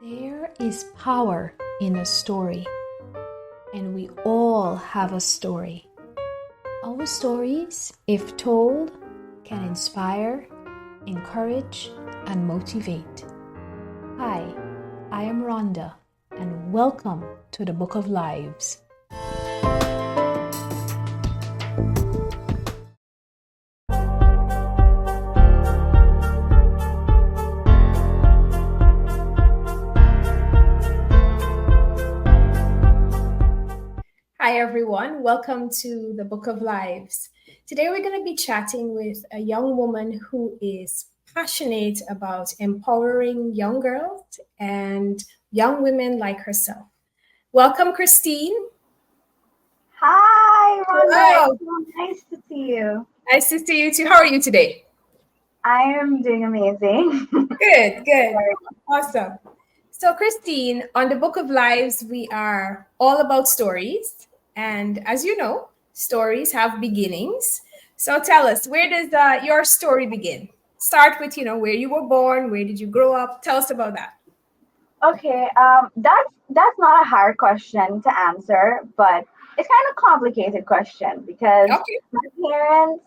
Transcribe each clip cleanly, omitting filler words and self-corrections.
There is power in a story, and we all have a story. Our stories, if told, can inspire, encourage, and motivate. Hi, I am Rhonda, and welcome to the Book of Lives. Hi everyone, welcome to the Book of Lives. Today we're going to be chatting with a young woman who is passionate about empowering young girls and young women like herself. Welcome, Christine. Hi, Rhonda. Hello. It's so nice to see you. Nice to see you too. How are you today? I am doing amazing. Good. Awesome. So, Christine, on the Book of Lives, we are all about stories. And as you know, stories have beginnings. So tell us, where does your story begin? Start with, where you were born, where did you grow up? Tell us about that. Okay, that's not a hard question to answer, but it's kind of complicated question because Okay. my parents,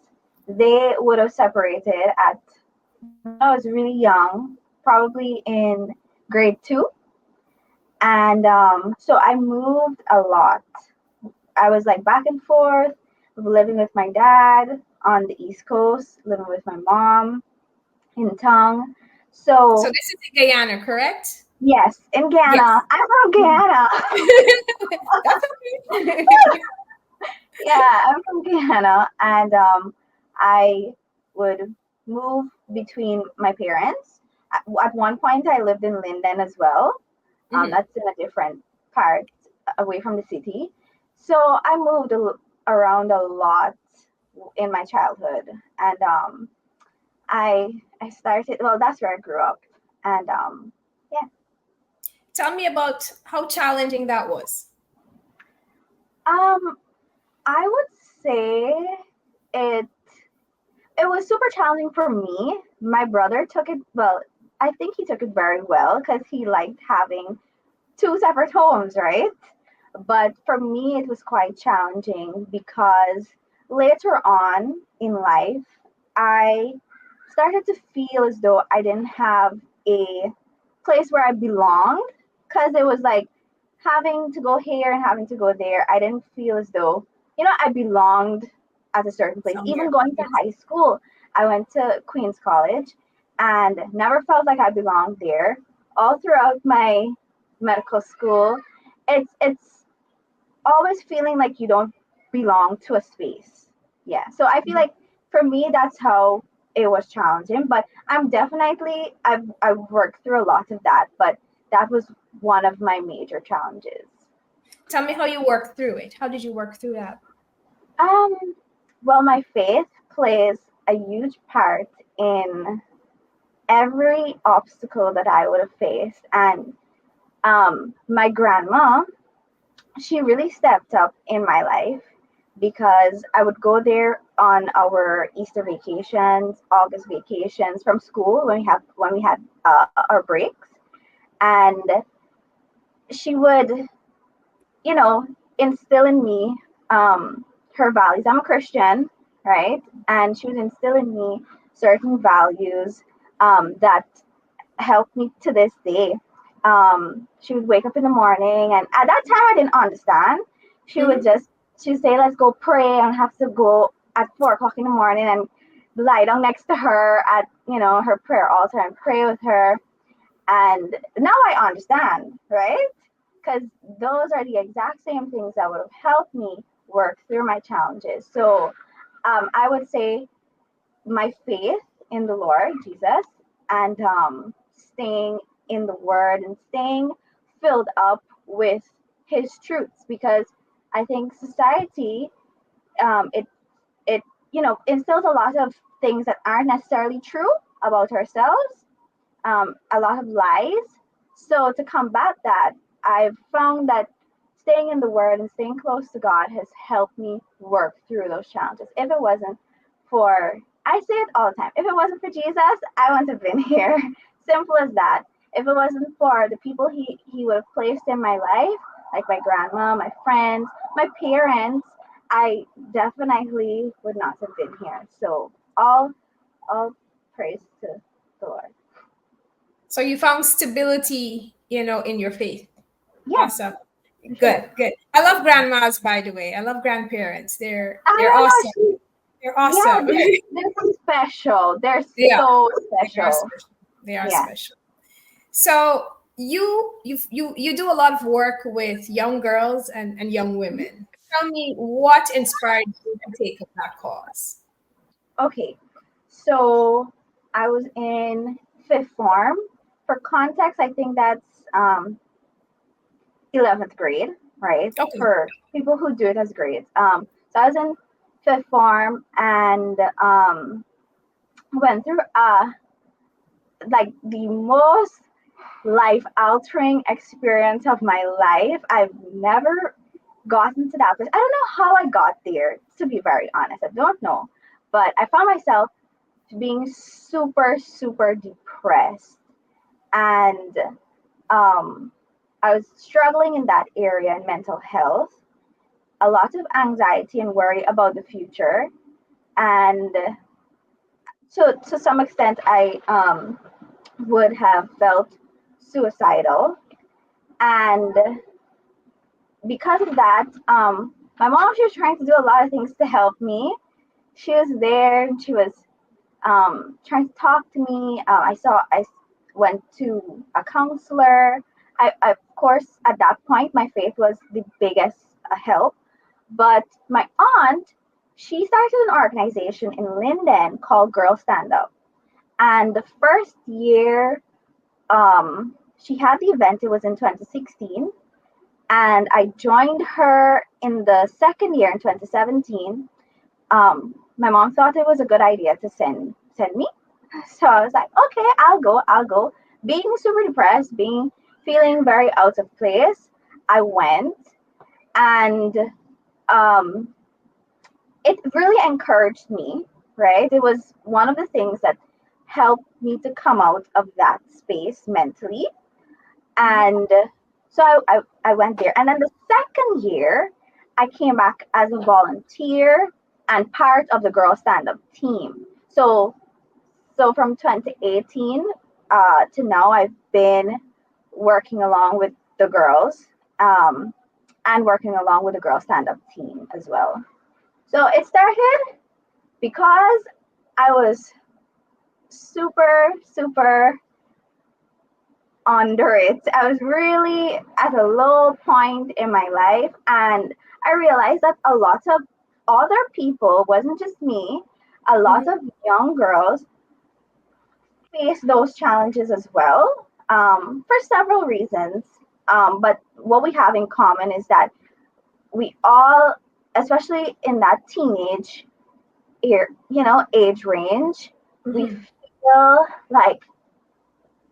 they would have separated at when I was really young, probably in grade 2. And so I moved a lot. I was like back and forth, living with my dad on the East Coast, living with my mom in Tongue. So So this is in Guyana, correct? yes, in Yes. Guyana. I'm from Guyana. That's okay. Yeah, I'm from Guyana, and I would move between my parents. At one point, I lived in Linden as well. Mhm. That's in a different part away from the city. So I moved around a lot in my childhood, and I started. Well, that's where I grew up, and yeah. Tell me about how challenging that was. Um, I would say it it was super challenging for me. My brother took it well. I think he took it very well because he liked having two separate homes, right? But for me, it was quite challenging because later on in life, I started to feel as though I didn't have a place where I belonged because it was like having to go here and having to go there. I didn't feel as though, I belonged at a certain place. Even Somewhere. going to Yes. high school, I went to Queens College and never felt like I belonged there. All throughout my medical school, it's always feeling like you don't belong to a space. Yeah. So I feel like for me that's how it was challenging. But I've worked through a lot of that, but that was one of my major challenges. Tell me how you worked through it. How did you work through that? Um well, my faith plays a huge part in every obstacle that I would have faced. And my grandma, she really stepped up in my life because I would go there on our Easter vacations, August vacations from school when we had our breaks, and she would, you know, instill in me her values. I'm a Christian, right? And she would instill in me certain values that helped me to this day. She would wake up in the morning, and at that time I didn't understand. She would Mhm. just she'd say, "Let's go pray," and have to go at 4 o'clock in the morning and lie down next to her at her prayer altar and pray with her. And now I understand, right? Because those are the exact same things that would have helped me work through my challenges. So I would say my faith in the Lord Jesus and staying in the Word and staying filled up with His truths, because I think society it instills a lot of things that aren't necessarily true about ourselves, a lot of lies. So to combat that, I've found that staying in the Word and staying close to God has helped me work through those challenges. If it wasn't for, I say it all the time, if it wasn't for Jesus, I wouldn't have been here. Simple as that. if it wasn't for the people he would have placed in my life, like my grandma, my friends, my parents, I definitely would not have been here. So all praise to the Lord. So you found stability, in your faith. Yes, Awesome. for sure. Good, good. I love grandmas, by the way. I love grandparents. I They're don't awesome. know. They're Yeah, awesome. they're special. They're Yeah, so they are special. special. They are Yeah. special. So you do a lot of work with young girls and young women. Tell me what inspired you to take up that cause. Okay. So I was in fifth form. For context, I think that's 11th grade, right? Okay. For people who do it as grades. So I was in fifth form and went through like the most life altering experience of my life. I've never gotten to that place. I don't know how I got there, to be very honest. I don't know. But I found myself being super, super depressed. And um, I was struggling in that area in mental health, a lot of anxiety and worry about the future. And so, to some extent, I would have felt suicidal. And because of that, my mom, she was trying to do a lot of things to help me. She was there and she was trying to talk to me. I went to a counselor. Of course, at that point, my faith was the biggest help. But my aunt, she started an organization in Linden called Girl Stand Up. And the first year she had the event, it was in 2016. And I joined her in the second year in 2017. My mom thought it was a good idea to send me. So I was like, okay, I'll go. Being super depressed, being feeling very out of place, I went, and um, it really encouraged me. Right, it was one of the things that helped me to come out of that space mentally. And so I went there. And then the second year, I came back as a volunteer and part of the girl stand up team. So from 2018 to now, I've been working along with the girls and working along with the girl stand up team as well. So it started because I was super, super under it. I was really at a low point in my life, and I realized that a lot of other people, wasn't just me, a lot of young girls face those challenges as well, for several reasons. But what we have in common is that we all, especially in that teenage age range, we Mm-hmm. feel like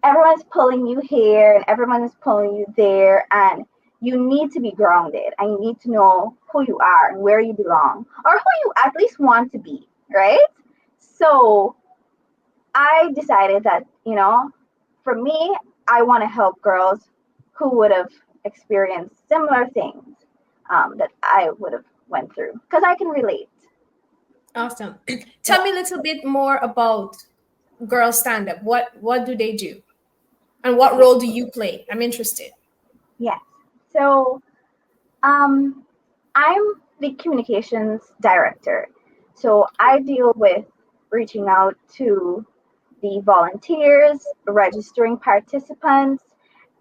everyone's pulling you here and everyone is pulling you there, and you need to be grounded and you need to know who you are and where you belong, or who you at least want to be, right? So I decided that, for me, I want to help girls who would have experienced similar things that I would have went through, because I can relate. Awesome. Yeah. Tell me a little bit more about Girl Stand Up. What do they do? And what Okay. role do you play? I'm interested. Yes. So um, I'm the communications director. So I deal with reaching out to the volunteers, registering participants,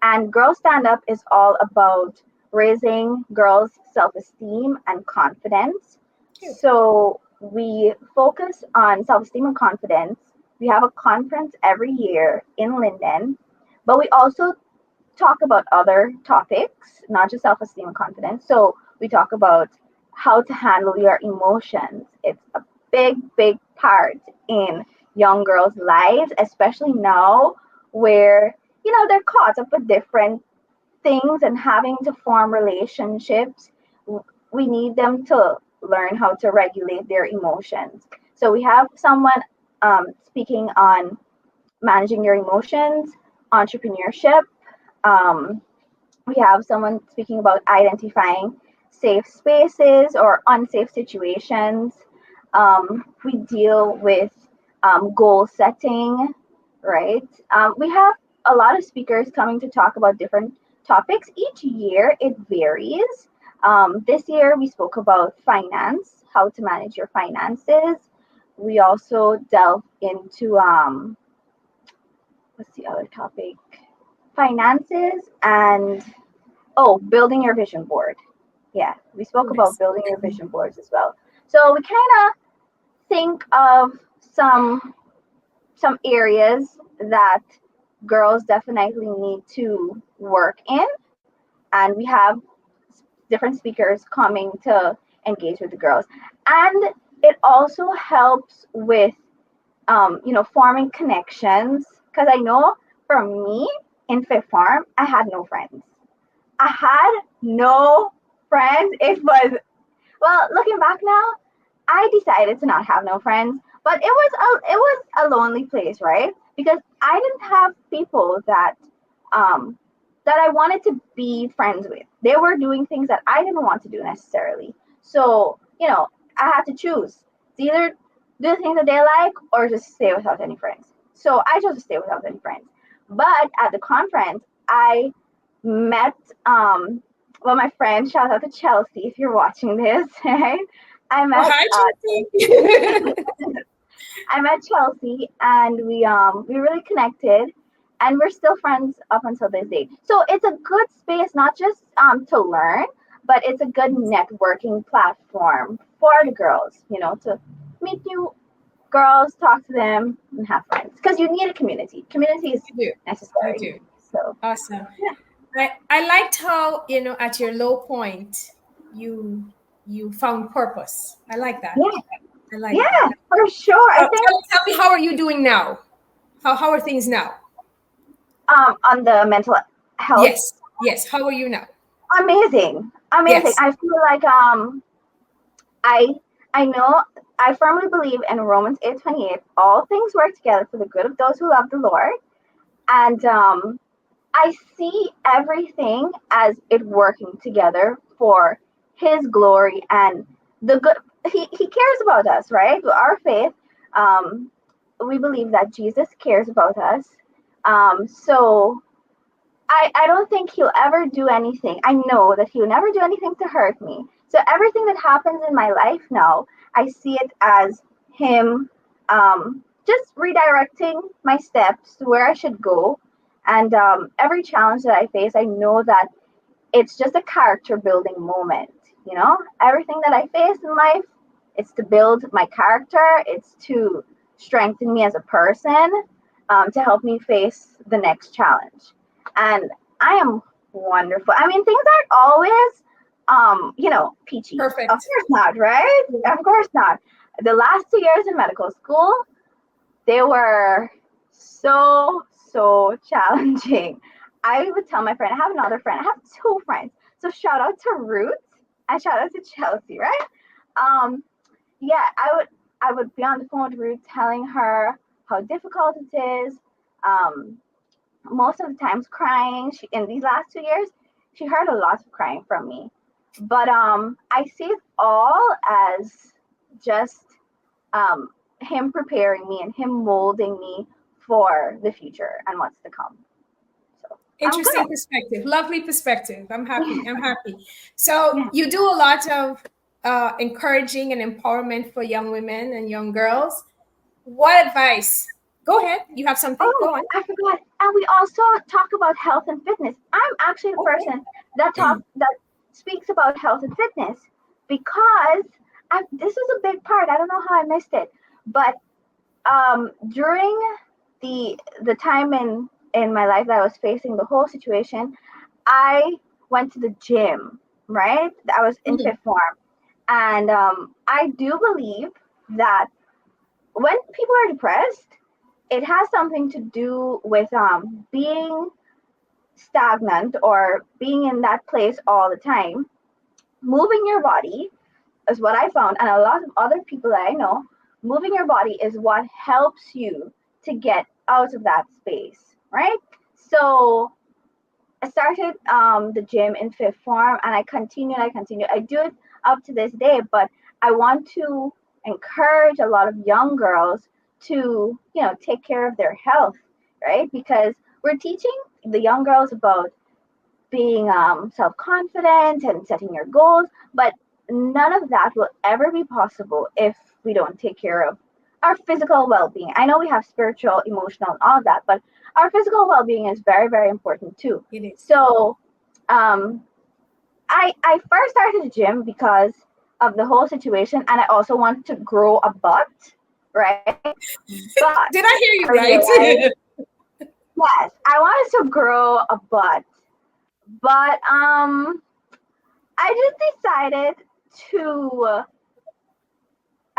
and Girl Stand Up is all about raising girls' self esteem and confidence. Good. So we focus on self esteem and confidence. We have a conference every year in Linden, but we also talk about other topics, not just self esteem and confidence. So we talk about how to handle your emotions. It's a big, big part in young girls' lives, especially now where, they're caught up with different things and having to form relationships. We need them to learn how to regulate their emotions. So we have someone speaking on managing your emotions, entrepreneurship. We have someone speaking about identifying safe spaces or unsafe situations. We deal with goal setting, right? We have a lot of speakers coming to talk about different topics. Each year it varies. This year we spoke about finance, how to manage your finances. We also delve into what's the other topic? Finances and building your vision board. Yeah, we spoke about Yes. building your vision boards as well. So we kind of think of some areas that girls definitely need to work in, and we have different speakers coming to engage with the girls. And it also helps with forming connections, because I know for me in Fifth Farm, I had no friends. I had no friends. It was, well, looking back now, I decided to not have no friends, but it was a lonely place, right? Because I didn't have people um that I wanted to be friends with. They were doing things that I didn't want to do necessarily. So, I had to choose. It's either do the things that they like or just stay without any friends. So I chose to stay without any friends. But at the conference, I met my friend, shout out to Chelsea if you're watching this, right? I Oh, met hi, Chelsea. I met Chelsea, and we really connected, and we're still friends up until this day. So it's a good space, not just to learn, but it's a good networking platform for the girls, to meet new girls, talk to them, and have friends. Because you need a community. Community is You do. You necessary. do. So Awesome. yeah. I liked how, at your low point, you you found purpose. I like that. Yeah, I like that. yeah, for sure. I So think tell me, how are you doing now? How are things now? on the mental health, Yes. Yes. How are you now? amazing, amazing. Yes. I feel like I I know, I firmly believe in Romans 8:28. All things work together for the good of those who love the Lord, and I see everything as it working together for His glory and the good. He cares about us, right? Our faith, um, we believe that Jesus cares about us. So I don't think he'll ever do anything. I know that he'll never do anything to hurt me. So everything that happens in my life now, I see it as him just redirecting my steps to where I should go. And every challenge that I face, I know that it's just a character building moment. Everything that I face in life, it's to build my character, it's to strengthen me as a person, to help me face the next challenge. And I am wonderful. I mean, things aren't always, peachy. Of Perfect. course not, right? Of course not. The last 2 years in medical school, they were so challenging. I would tell my friend, I have another friend, I have two friends. So shout out to Ruth and shout out to Chelsea, right? Um, yeah, I would be on the phone with Ruth telling her how difficult it is. Um, Most of the times crying. In these last 2 years, she heard a lot of crying from me. But I see it all as just um, him preparing me and him molding me for the future and what's to come. So I'm Interesting perspective. Lovely perspective. I'm happy. good. I'm happy. So Yeah. you do a lot of encouraging and empowerment for young women and young girls. What advice? Go ahead. You have something? Oh, Go on. I forgot. And we also talk about health and fitness. I'm actually the Okay. person that speaks about health and fitness because this was a big part. I don't know how I missed it, but during the time in my life that I was facing the whole situation, I went to the gym. Right, I was in Mhm. fifth form, and I do believe that when people are depressed, it has something to do with being stagnant or being in that place all the time. Moving your body is what I found, and a lot of other people that I know, moving your body is what helps you to get out of that space, right? So I started the gym in fifth form, and I continued. I do it up to this day, but I want to encourage a lot of young girls to, take care of their health, right? Because we're teaching the young girls about being self-confident and setting your goals, but none of that will ever be possible if we don't take care of our physical well-being. I know we have spiritual, emotional, and all of that, but our physical well-being is very, very important too. It is. So um, I first started the gym because of the whole situation, and I also wanted to grow a butt, right? But Did I hear I you realized, right? yes, I wanted to grow a butt, but I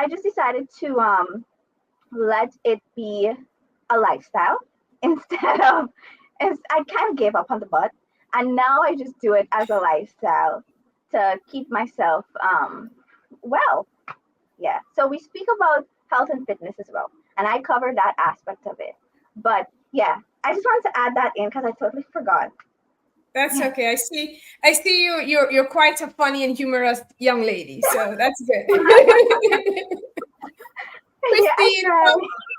just decided to let it be a lifestyle instead of I kind of gave up on the butt, and now I just do it as a lifestyle to keep myself well. Yeah. So we speak about health and fitness as well, and I cover that aspect of it. But yeah, I just wanted to add that in because I totally forgot. That's Yeah. okay. I see you. You're quite a funny and humorous young lady, so that's good. Yeah, I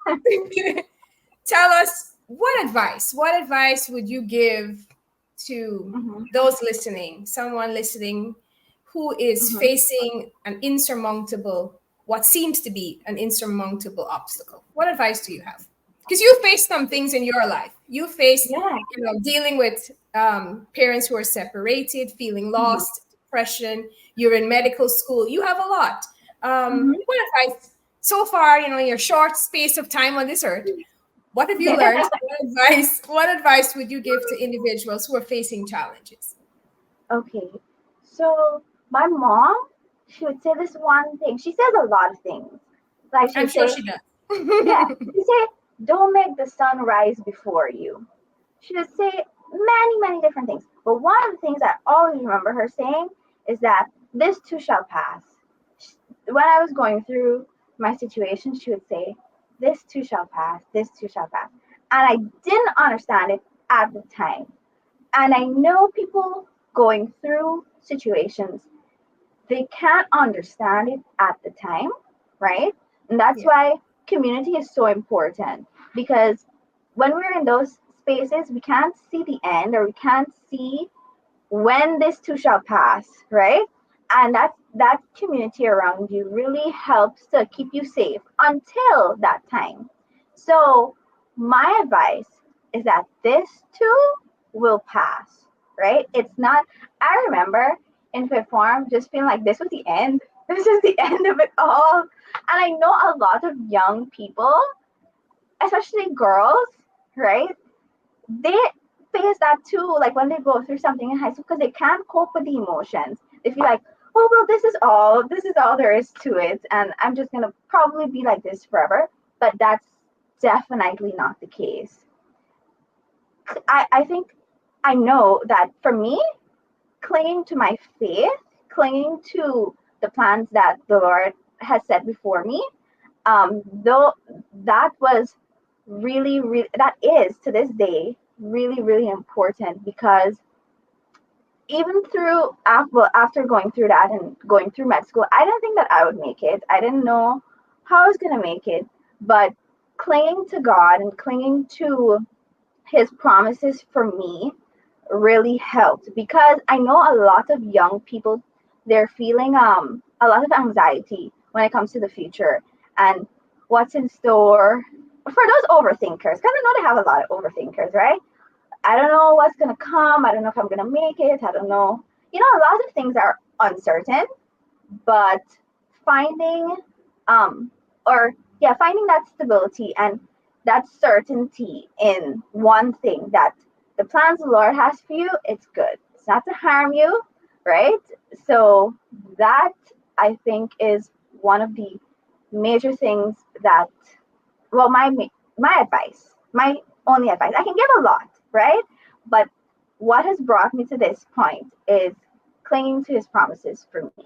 Christine, tried. tell us what advice would you give to Hmm. those listening, someone listening who is Hmm. facing an insurmountable, what seems to be an insurmountable obstacle? What advice do you have? Because you faced some things in your life. You faced, Yeah. dealing with parents who are separated, feeling Hmm. lost, depression. You're in medical school. You have a lot. Hmm. What advice so far, in your short space of time on this earth? What have you learned? What advice would you give to individuals who are facing challenges? Okay. So my mom, she would say this one thing. She says a lot of things. Like she I'm would sure say, she does. yeah, she would say, don't make the sun rise before you. She would say many, many different things. But one of the things I always remember her saying is that this too shall pass. When I was going through my situation, she would say, this too shall pass, this too shall pass. And I didn't understand it at the time. And I know people going through situations, they can't understand it at the time, right? And that's Yeah. why community is so important, because when we're in those spaces, we can't see the end, or we can't see when this too shall pass, right? And that community around you really helps to keep you safe until that time. So my advice is that this too will pass, right? It's not, I remember in fifth form just feeling like this was the end. This is the end of it all. And I know a lot of young people, especially girls, right? They face that too, like when they go through something in high school, because they can't cope with the emotions. They feel like, oh well, this is all there is to it, and I'm just gonna probably be like this forever. But that's definitely not the case. I think, I know that for me, clinging to my faith, clinging to the plans that the Lord has set before me, though that was really, really, that is to this day really, really important, because even through after going through that and going through med school, I didn't think that I would make it. I didn't know how I was going to make it, but clinging to God and clinging to his promises for me really helped, because I know a lot of young people, they're feeling a lot of anxiety when it comes to the future and what's in store for those overthinkers, because I know they have a lot of overthinkers, right? I don't know what's gonna come. I don't know if I'm gonna make it. I don't know. A lot of things are uncertain, but finding or yeah, finding that stability and that certainty in one thing, that the plans the Lord has for you, it's good. It's not to harm you, right? So that, I think, is one of the major things that, well, my advice, my only advice. I can give a lot, right? But what has brought me to this point is clinging to his promises for me.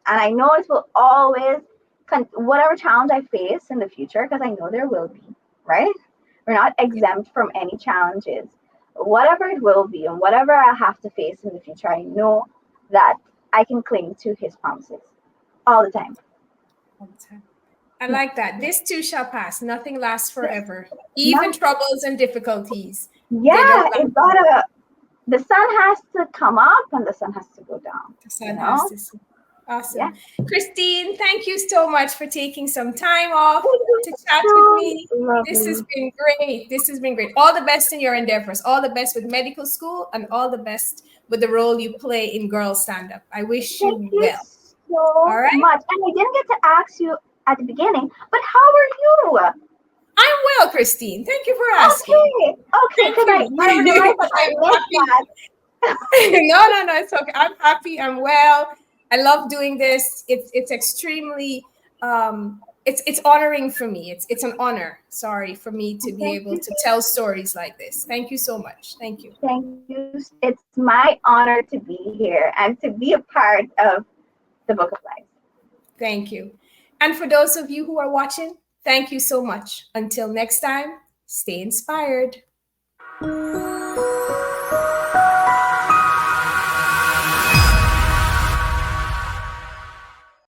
And I know it will always, whatever challenge I face in the future, because I know there will be, right? We're not Yeah. exempt from any challenges. whatever it will be and whatever I have to face in the future, I know that I can cling to his promises all the time. All the time. I like that. This too shall pass. Nothing lasts forever. Even Not, troubles and difficulties, they yeah, don't last it forever. gotta, the sun has to come up and the sun has to go down, The you sun has know? to see. Yeah. Awesome. Christine, thank you so much for taking some time off Thank you to chat with so me. This has lovely. been great. This has been great. All the best in your endeavors. All the best with medical school and all the best with the role you play in Girl Stand Up. I wish Thank you you well. All so right. much. And I didn't get to ask you at the beginning, but how are you? I'm well, Christine. Thank you for asking. Okay, okay, Thank because you. I realized that I I'm missed happy. that. No, it's okay. I'm happy. I'm well. I love doing this. It's extremely it's honoring for me. It's an honor, sorry, for me to be Thank able you. to tell stories like this. Thank you so much. Thank you. Thank you. It's my honor to be here and to be a part of the Book of Life. Thank you. And for those of you who are watching, thank you so much. Until next time, stay inspired.